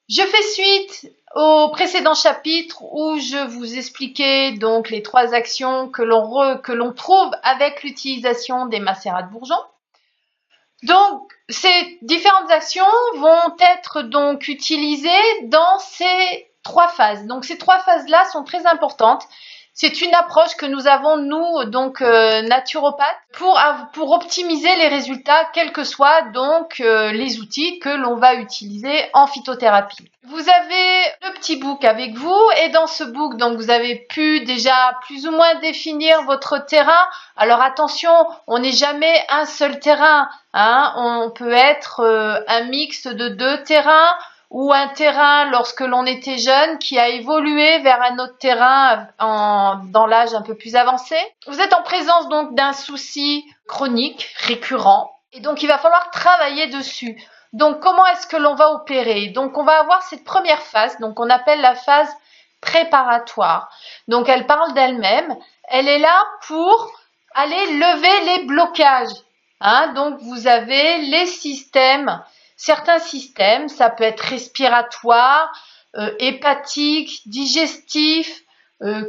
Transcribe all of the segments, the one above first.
Je fais suite au précédent chapitre où je vous expliquais donc les 3 actions que l'on trouve avec l'utilisation des macérats de bourgeons. Donc, ces différentes actions vont être donc utilisées dans ces 3 phases. Donc, ces 3 phases-là sont très importantes. C'est une approche que nous avons, nous, donc naturopathes, pour optimiser les résultats, quels que soient donc les outils que l'on va utiliser en phytothérapie. Vous avez le petit book avec vous et dans ce book, donc vous avez pu déjà plus ou moins définir votre terrain. Alors attention, on n'est jamais un seul terrain, hein. On peut être un mix de 2 terrains, ou un terrain lorsque l'on était jeune qui a évolué vers un autre terrain dans l'âge un peu plus avancé. Vous êtes en présence donc d'un souci chronique, récurrent, et donc il va falloir travailler dessus. Donc comment est-ce que l'on va opérer? Donc on va avoir cette première phase, donc on appelle la phase préparatoire. Donc elle parle d'elle-même, elle est là pour aller lever les blocages. Hein, donc vous avez les systèmes. Certains systèmes, ça peut être respiratoire, hépatique, digestif,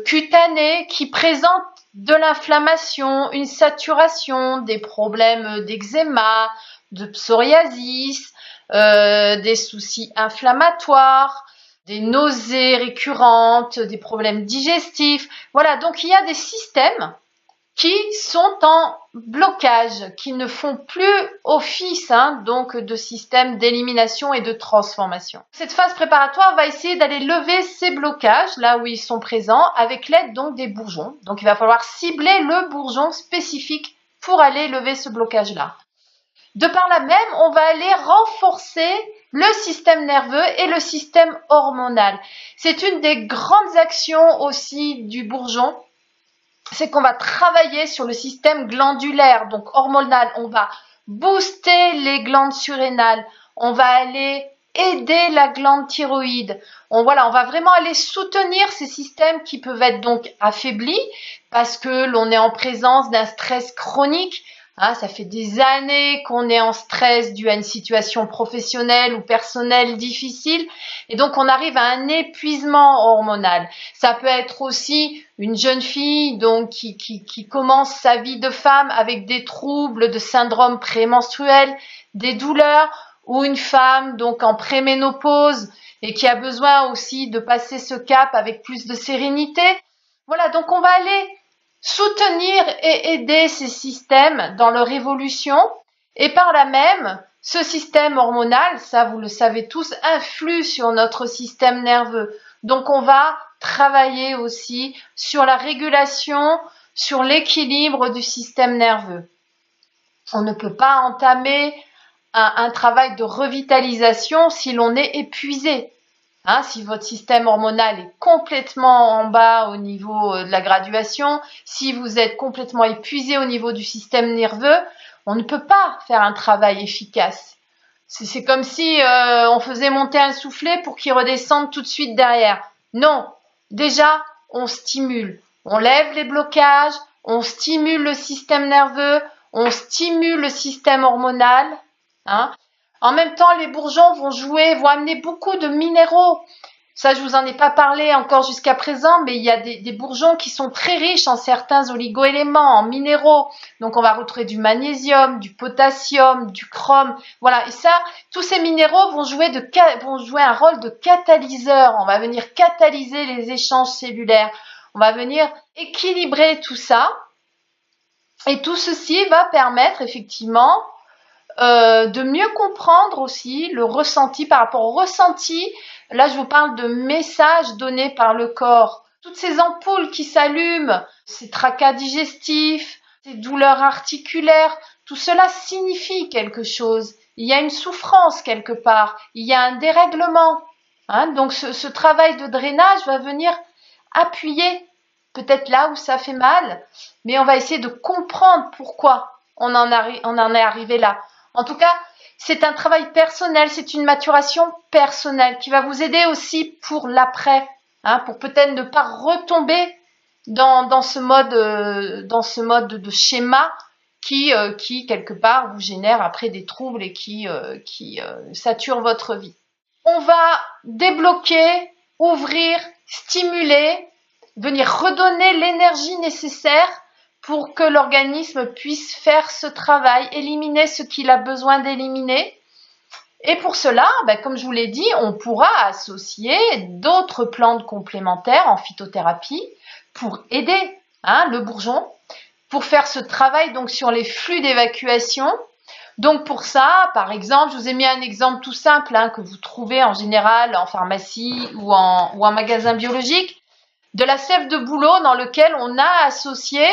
cutané, qui présentent de l'inflammation, une saturation, des problèmes d'eczéma, de psoriasis, des soucis inflammatoires, des nausées récurrentes, des problèmes digestifs. Voilà, donc il y a des systèmes qui sont en blocage, qui ne font plus office donc de système d'élimination et de transformation. Cette phase préparatoire va essayer d'aller lever ces blocages là où ils sont présents avec l'aide donc des bourgeons. Donc il va falloir cibler le bourgeon spécifique pour aller lever ce blocage là. De par là même, on va aller renforcer le système nerveux et le système hormonal. C'est une des grandes actions aussi du bourgeon. C'est qu'on va travailler sur le système glandulaire, donc hormonal. On va booster les glandes surrénales. On va aller aider la glande thyroïde. On va vraiment aller soutenir ces systèmes qui peuvent être donc affaiblis parce que l'on est en présence d'un stress chronique. Hein, ça fait des années qu'on est en stress dû à une situation professionnelle ou personnelle difficile et donc on arrive à un épuisement hormonal. Ça peut être aussi une jeune fille donc qui commence sa vie de femme avec des troubles de syndrome prémenstruel, des douleurs, ou une femme donc en préménopause et qui a besoin aussi de passer ce cap avec plus de sérénité. Voilà, donc on va aller soutenir et aider ces systèmes dans leur évolution et par là même, ce système hormonal, ça vous le savez tous, influe sur notre système nerveux. Donc on va travailler aussi sur la régulation, sur l'équilibre du système nerveux. On ne peut pas entamer un travail de revitalisation si l'on est épuisé. Hein, si votre système hormonal est complètement en bas au niveau de la graduation, si vous êtes complètement épuisé au niveau du système nerveux, on ne peut pas faire un travail efficace. C'est comme si on faisait monter un soufflet pour qu'il redescende tout de suite derrière. Non, déjà, on stimule. On lève les blocages, on stimule le système nerveux, on stimule le système hormonal. Hein. En même temps, les bourgeons vont amener beaucoup de minéraux. Ça, je vous en ai pas parlé encore jusqu'à présent, mais il y a des bourgeons qui sont très riches en certains oligo-éléments, en minéraux. Donc, on va retrouver du magnésium, du potassium, du chrome. Voilà. Et ça, tous ces minéraux vont jouer un rôle de catalyseur. On va venir catalyser les échanges cellulaires. On va venir équilibrer tout ça. Et tout ceci va permettre effectivement de mieux comprendre aussi le ressenti par rapport au ressenti. Là, je vous parle de messages donnés par le corps. Toutes ces ampoules qui s'allument, ces tracas digestifs, ces douleurs articulaires, tout cela signifie quelque chose. Il y a une souffrance quelque part, il y a un dérèglement. Hein, donc ce travail de drainage va venir appuyer peut-être là où ça fait mal, mais on va essayer de comprendre pourquoi on en est arrivé là. En tout cas, c'est un travail personnel, c'est une maturation personnelle qui va vous aider aussi pour l'après, hein, pour peut-être ne pas retomber dans ce mode de schéma qui quelque part vous génère après des troubles et qui sature votre vie. On va débloquer, ouvrir, stimuler, venir redonner l'énergie nécessaire pour que l'organisme puisse faire ce travail, éliminer ce qu'il a besoin d'éliminer. Et pour cela, comme je vous l'ai dit, on pourra associer d'autres plantes complémentaires en phytothérapie pour aider le bourgeon, pour faire ce travail donc sur les flux d'évacuation. Donc pour ça, par exemple, je vous ai mis un exemple tout simple que vous trouvez en général en pharmacie ou en magasin biologique, de la sève de bouleau dans lequel on a associé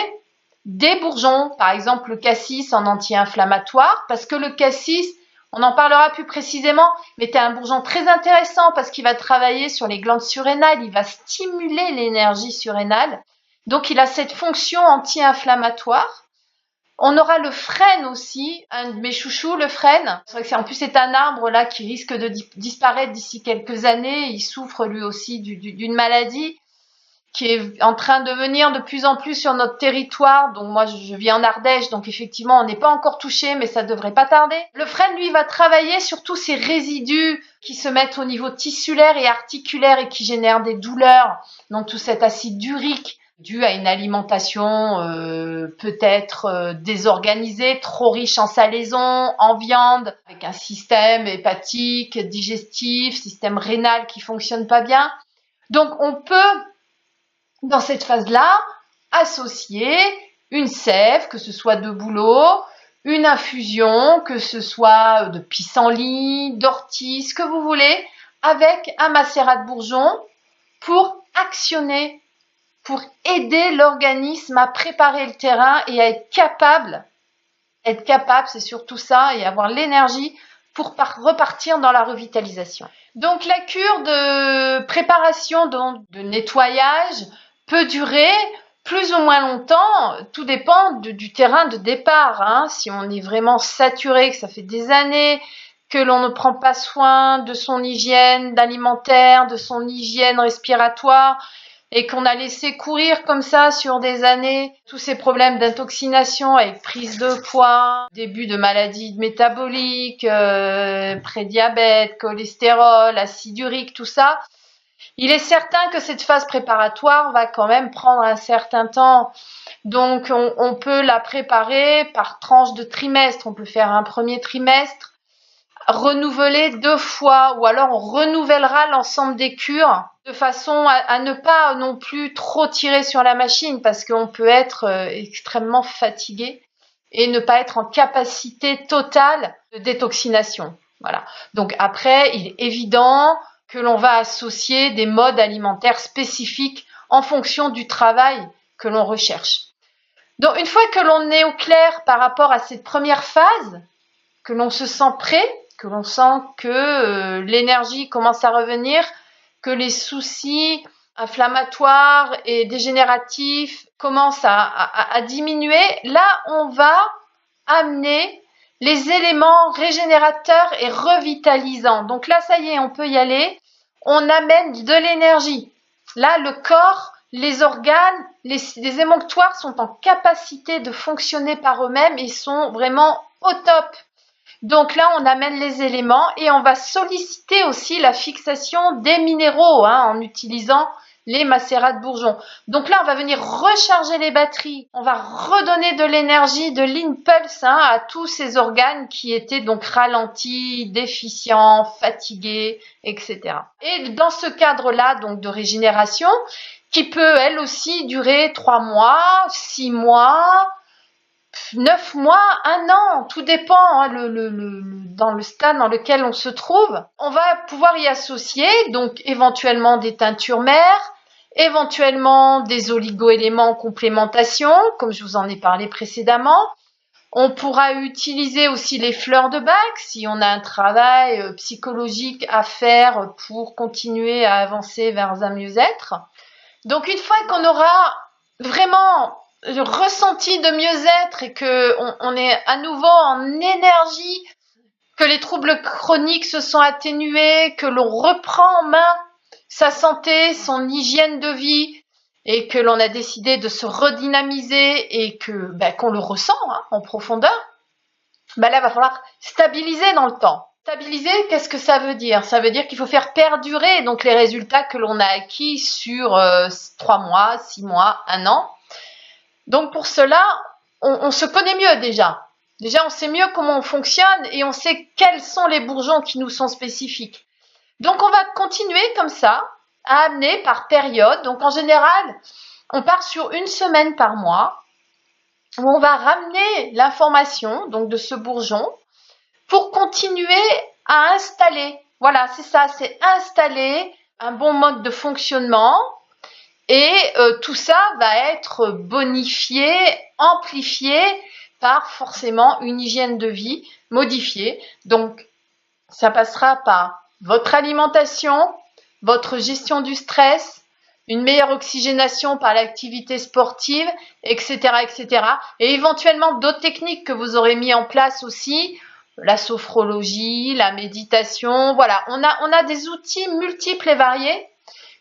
des bourgeons, par exemple le cassis en anti-inflammatoire, parce que le cassis, on en parlera plus précisément, mais c'est un bourgeon très intéressant parce qu'il va travailler sur les glandes surrénales, il va stimuler l'énergie surrénale, donc il a cette fonction anti-inflammatoire. On aura le frêne aussi, un de mes chouchous, le frêne. C'est vrai que en plus c'est un arbre là qui risque de disparaître d'ici quelques années. Il souffre lui aussi d'une maladie qui est en train de venir de plus en plus sur notre territoire. Donc moi je vis en Ardèche, donc effectivement on n'est pas encore touché, mais ça devrait pas tarder. Le frêne lui va travailler sur tous ces résidus qui se mettent au niveau tissulaire et articulaire et qui génèrent des douleurs. Donc tout cet acide urique dû à une alimentation peut-être désorganisée, trop riche en salaison, en viande, avec un système hépatique, digestif, système rénal qui fonctionne pas bien. Donc on peut, dans cette phase-là, associer une sève, que ce soit de bouleau, une infusion, que ce soit de pissenlit, d'ortie, ce que vous voulez, avec un macérat de bourgeon pour actionner, pour aider l'organisme à préparer le terrain et à être capable, c'est surtout ça, et avoir l'énergie pour repartir dans la revitalisation. Donc la cure de préparation, de nettoyage, peut durer plus ou moins longtemps, tout dépend du terrain de départ. Si on est vraiment saturé, que ça fait des années que l'on ne prend pas soin de son hygiène alimentaire, de son hygiène respiratoire, et qu'on a laissé courir comme ça sur des années tous ces problèmes d'intoxination avec prise de poids, début de maladies métaboliques, prédiabète, cholestérol, acide urique, tout ça, il est certain que cette phase préparatoire va quand même prendre un certain temps. Donc on peut la préparer par tranche de trimestre. On peut faire un premier trimestre, renouveler 2 fois, ou alors on renouvellera l'ensemble des cures de façon à ne pas non plus trop tirer sur la machine, parce qu'on peut être extrêmement fatigué et ne pas être en capacité totale de détoxination. Voilà. Donc après, il est évident que l'on va associer des modes alimentaires spécifiques en fonction du travail que l'on recherche. Donc une fois que l'on est au clair par rapport à cette première phase, que l'on se sent prêt, que l'on sent que l'énergie commence à revenir, que les soucis inflammatoires et dégénératifs commencent à diminuer, là on va amener les éléments régénérateurs et revitalisants. Donc là, ça y est, on peut y aller. On amène de l'énergie. Là, le corps, les organes, les émonctoires sont en capacité de fonctionner par eux-mêmes et sont vraiment au top. Donc là, on amène les éléments et on va solliciter aussi la fixation des minéraux en utilisant les macérats de bourgeons. Donc là, on va venir recharger les batteries. On va redonner de l'énergie, de l'impulse à tous ces organes qui étaient donc ralentis, déficients, fatigués, etc. Et dans ce cadre-là, donc de régénération, qui peut elle aussi durer 3 mois, 6 mois, 9 mois, 1 an, tout dépend dans le stade dans lequel on se trouve. On va pouvoir y associer donc éventuellement des teintures mères, éventuellement des oligo-éléments en complémentation, comme je vous en ai parlé précédemment. On pourra utiliser aussi les fleurs de bac si on a un travail psychologique à faire pour continuer à avancer vers un mieux-être. Donc une fois qu'on aura vraiment le ressenti de mieux-être et qu'on est à nouveau en énergie, que les troubles chroniques se sont atténués, que l'on reprend en main sa santé, son hygiène de vie et que l'on a décidé de se redynamiser et que qu'on le ressent en profondeur, là, il va falloir stabiliser dans le temps. Stabiliser, qu'est-ce que ça veut dire? Ça veut dire qu'il faut faire perdurer donc les résultats que l'on a acquis sur 3 mois, 6 mois, 1 an. Donc pour cela, on se connaît mieux déjà. Déjà, on sait mieux comment on fonctionne et on sait quels sont les bourgeons qui nous sont spécifiques. Donc on va continuer comme ça, à amener par période. Donc en général, on part sur 1 semaine par mois, où on va ramener l'information donc de ce bourgeon pour continuer à installer. Voilà, c'est ça, c'est installer un bon mode de fonctionnement et tout ça va être bonifié, amplifié par forcément une hygiène de vie modifiée. Donc, ça passera par votre alimentation, votre gestion du stress, une meilleure oxygénation par l'activité sportive, etc., etc. Et éventuellement d'autres techniques que vous aurez mis en place aussi, la sophrologie, la méditation. Voilà, on a des outils multiples et variés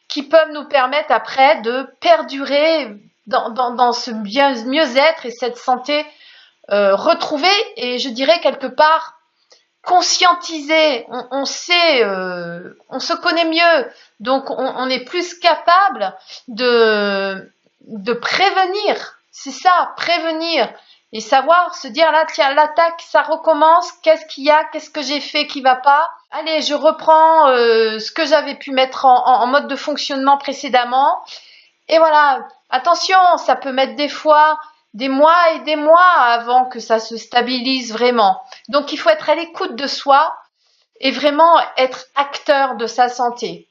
qui peuvent nous permettre après de perdurer dans ce mieux-être et cette santé retrouvée et je dirais quelque part conscientisée. On sait, on se connaît mieux, donc on est plus capable de prévenir. C'est ça, prévenir et savoir se dire là, tiens, l'attaque, ça recommence. Qu'est-ce qu'il y a? Qu'est-ce que j'ai fait qui va pas? Allez, je reprends ce que j'avais pu mettre en mode de fonctionnement précédemment. Et voilà, attention, ça peut mettre des fois des mois et des mois avant que ça se stabilise vraiment. Donc, il faut être à l'écoute de soi et vraiment être acteur de sa santé.